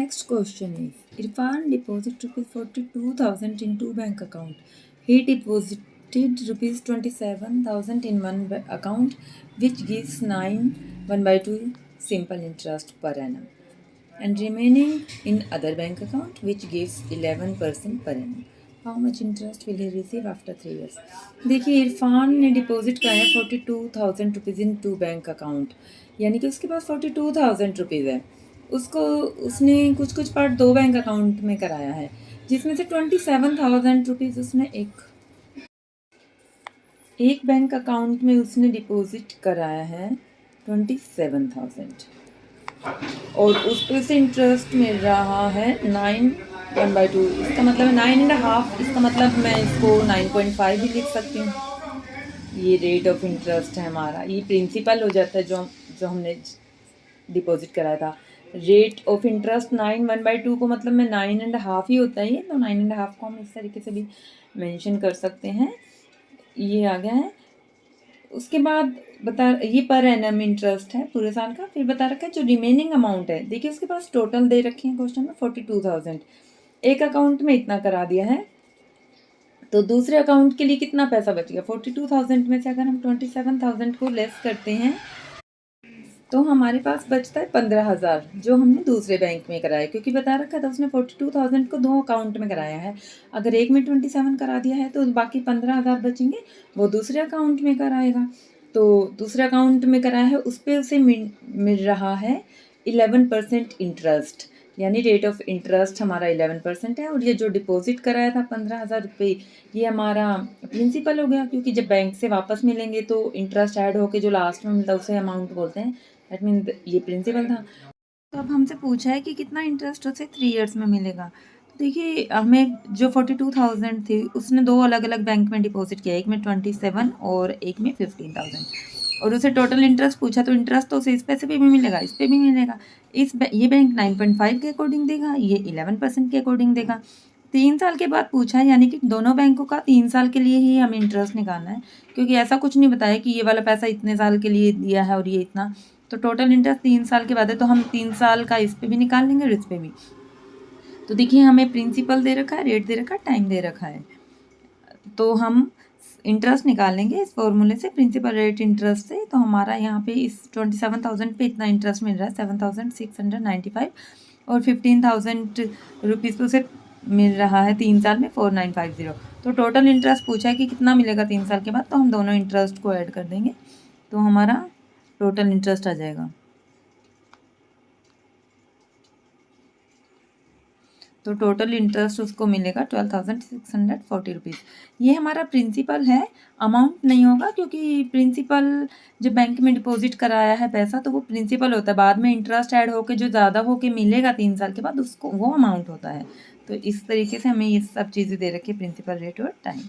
next question is Irfan deposited rupees 42,000 in two bank account. He deposited rupees 27,000 in one account which gives 9 1/2 simple interest per annum and remaining in other bank account which gives 11% per annum. How much interest will he receive after 3 years? देखिए इरफान ने deposit कराया 42,000 rupees into bank account, यानी कि उसके पास 42,000 rupees है। उसको उसने कुछ पार्ट दो बैंक अकाउंट में कराया है, जिसमें से 27,000 रुपीज़ उसने एक बैंक अकाउंट में उसने डिपॉजिट कराया है 27,000 और उस पर से इंटरेस्ट मिल रहा है 9 1/2। इसका मतलब है 9.5। इसका मतलब मैं इसको 9.5 भी लिख सकती हूँ। ये रेट ऑफ इंटरेस्ट है हमारा, ये प्रिंसिपल हो जाता है जो हमने डिपॉजिट कराया था। रेट ऑफ इंटरेस्ट 9 1/2 को मतलब में 9.5 ही होता है, तो 9.5 को हम इस तरीके से भी मेंशन कर सकते हैं। ये आ गया है। उसके बाद ये पर एनम इंटरेस्ट है पूरे साल का। फिर बता रखा है जो रिमेनिंग अमाउंट है, देखिए उसके पास टोटल दे रखे हैं क्वेश्चन में 42,000। एक अकाउंट में इतना करा दिया है, तो दूसरे अकाउंट के लिए कितना पैसा बच गया? 42,000 में से अगर हम 27,000 को लेस करते हैं तो हमारे पास बचता है 15,000 जो हमने दूसरे बैंक में कराया, क्योंकि बता रखा था उसने 42,000 को दो अकाउंट में कराया है। अगर एक में 27 करा दिया है तो बाकी 15,000 बचेंगे, वो दूसरे अकाउंट में कराएगा। तो दूसरे अकाउंट में कराया है, उस पर उसे मिल रहा है 11% इंटरेस्ट, यानी रेट ऑफ इंटरेस्ट हमारा 11% है। और ये जो डिपॉजिट कराया था 15,000 रुपये, ये हमारा प्रिंसिपल हो गया, क्योंकि जब बैंक से वापस मिलेंगे तो इंटरेस्ट ऐड होके जो लास्ट में मिलता है उसे अमाउंट बोलते हैं। दैट मीन ये प्रिंसिपल था। तो अब हमसे पूछा है कि कितना इंटरेस्ट उसे 3 इयर्स में मिलेगा। तो देखिए हमें जो 42,000 थी उसने दो अलग अलग बैंक में डिपॉजिट किया, एक में 27 और एक में 15,000, और उसे टोटल इंटरेस्ट पूछा, तो इंटरेस्ट तो उसे इस पैसे पे भी मिलेगा, इस पे भी मिलेगा। ये बैंक 9.5 के अकॉर्डिंग देगा, ये 11% के अकॉर्डिंग देगा। 3 साल के बाद पूछा है, यानी कि दोनों बैंकों का 3 साल के लिए ही हमें इंटरेस्ट निकालना है, क्योंकि ऐसा कुछ नहीं बताया कि ये वाला पैसा इतने साल के लिए दिया है और ये इतना। तो टोटल इंटरेस्ट 3 साल के बाद है, तो हम 3 साल का इस पे भी निकाल लेंगे और इस पे भी। तो देखिए हमें प्रिंसिपल दे रखा है, रेट दे रखा है, टाइम दे रखा है, तो हम इंटरेस्ट निकाल लेंगे इस फॉर्मूले से, प्रिंसिपल रेट इंटरेस्ट से। तो हमारा यहाँ पे इस 27,000 पे इतना इंटरेस्ट मिल रहा है 7,695, और 15,000 रुपीज़ तो उसे मिल रहा है 3 साल में 4,950। तो टोटल इंटरेस्ट पूछा है कि कितना मिलेगा 3 साल के बाद, तो हम दोनों इंटरेस्ट को ऐड कर देंगे, तो हमारा टोटल इंटरेस्ट आ जाएगा। तो टोटल इंटरेस्ट उसको मिलेगा 12,640 रुपीज़। ये हमारा प्रिंसिपल है, अमाउंट नहीं होगा, क्योंकि प्रिंसिपल जब बैंक में डिपॉजिट कराया है पैसा तो वो प्रिंसिपल होता है, बाद में इंटरेस्ट ऐड होके जो ज़्यादा होके मिलेगा 3 साल के बाद उसको वो अमाउंट होता है। तो इस तरीके से हमें ये सब चीज़ें दे रखी है, प्रिंसिपल रेट और टाइम।